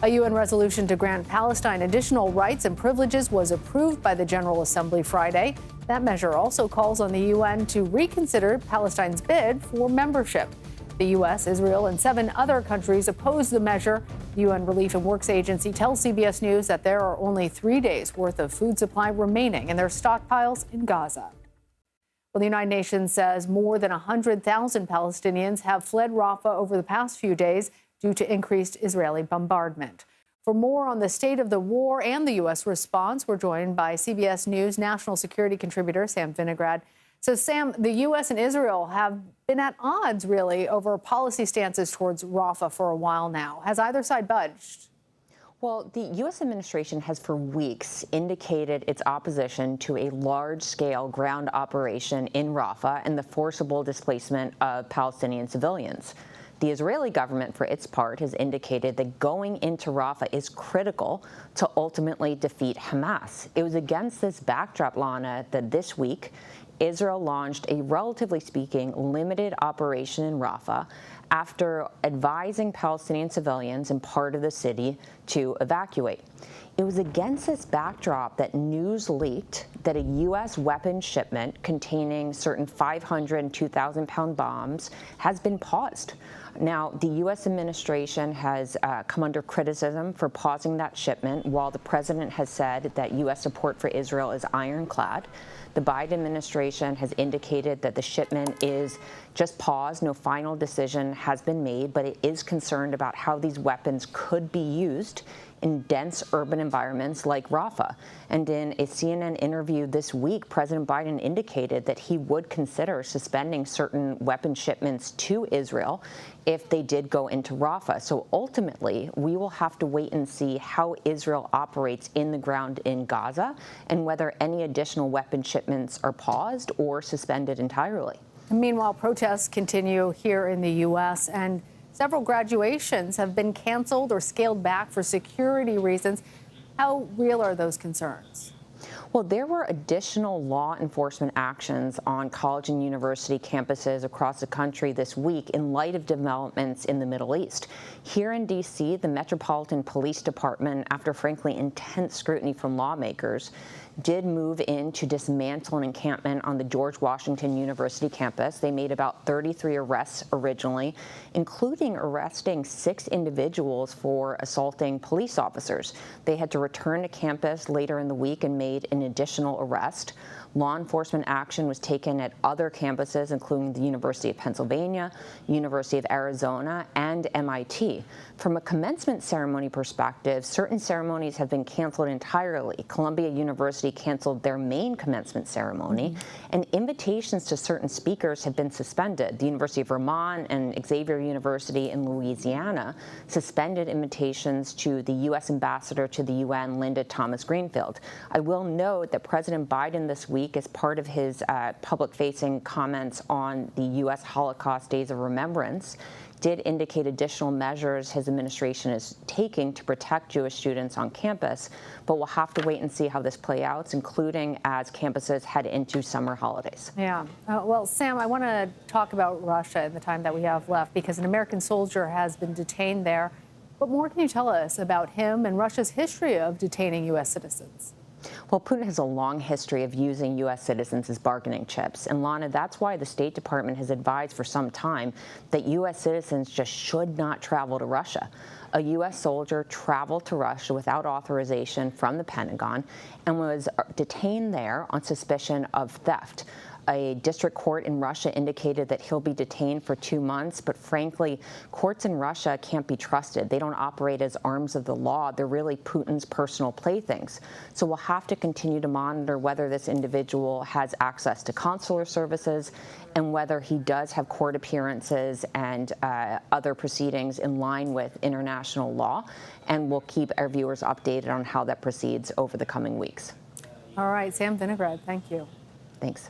A UN resolution to grant Palestine additional rights and privileges was approved by the General Assembly Friday. That measure also calls on the UN to reconsider Palestine's bid for membership. The U.S., Israel, and 7 other countries oppose the measure. The UN Relief and Works Agency tells CBS News that there are only 3 days' worth of food supply remaining in their stockpiles in Gaza. Well, the United Nations says more than 100,000 Palestinians have fled Rafah over the past few days due to increased Israeli bombardment. For more on the state of the war and the U.S. response, we're joined by CBS News national security contributor Sam Vinograd. So, Sam, the U.S. and Israel have been at odds, really, over policy stances towards Rafah for a while now. Has either side budged? Well, the U.S. administration has for weeks indicated its opposition to a large-scale ground operation in Rafah and the forcible displacement of Palestinian civilians. The Israeli government, for its part, has indicated that going into Rafah is critical to ultimately defeat Hamas. It was against this backdrop, Lana, that this week Israel launched a, relatively speaking, limited operation in Rafah after advising Palestinian civilians in part of the city to evacuate. It was against this backdrop that news leaked that a U.S. weapons shipment containing certain 500 and 2,000-pound bombs has been paused. Now, the U.S. administration has come under criticism for pausing that shipment, while the president has said that U.S. support for Israel is ironclad. The Biden administration has indicated that the shipment is just paused. No final decision has been made, but it is concerned about how these weapons could be used in dense urban environments like Rafah. And in a CNN interview this week, President Biden indicated that he would consider suspending certain weapon shipments to Israel if they did go into Rafah. So ultimately, we will have to wait and see how Israel operates in the ground in Gaza and whether any additional weapon shipments are paused or suspended entirely. Meanwhile, protests continue here in the U.S. and several graduations have been canceled or scaled back for security reasons. How real are those concerns? Well, there were additional law enforcement actions on college and university campuses across the country this week in light of developments in the Middle East. Here in D.C., the Metropolitan Police Department, after frankly intense scrutiny from lawmakers, did move in to dismantle an encampment on the George Washington University campus. They made about 33 arrests originally, including arresting 6 individuals for assaulting police officers. They had to return to campus later in the week and made an additional arrest. Law enforcement action was taken at other campuses, including the University of Pennsylvania, University of Arizona, and MIT. From a commencement ceremony perspective, certain ceremonies have been canceled entirely. Columbia University canceled their main commencement ceremony, and invitations to certain speakers have been suspended. The University of Vermont and Xavier University in Louisiana suspended invitations to the U.S. ambassador to the UN, Linda Thomas-Greenfield. I will note that President Biden this week, as part of his public-facing comments on the U.S. Holocaust Days of Remembrance, did indicate additional measures his administration is taking to protect Jewish students on campus, but we'll have to wait and see how this plays out, including as campuses head into summer holidays. Yeah. Well, Sam, I want to talk about Russia in the time that we have left, because an American soldier has been detained there. What more can you tell us about him and Russia's history of detaining U.S. citizens? Well, Putin has a long history of using U.S. citizens as bargaining chips. And, Lana, that's why the State Department has advised for some time that U.S. citizens just should not travel to Russia. A U.S. soldier traveled to Russia without authorization from the Pentagon and was detained there on suspicion of theft. A district court in Russia indicated that he'll be detained for 2 months, but frankly, courts in Russia can't be trusted. They don't operate as arms of the law. They're really Putin's personal playthings. So we'll have to continue to monitor whether this individual has access to consular services and whether he does have court appearances and other proceedings in line with international law. And we'll keep our viewers updated on how that proceeds over the coming weeks. All right, Sam Vinograd, thank you. Thanks.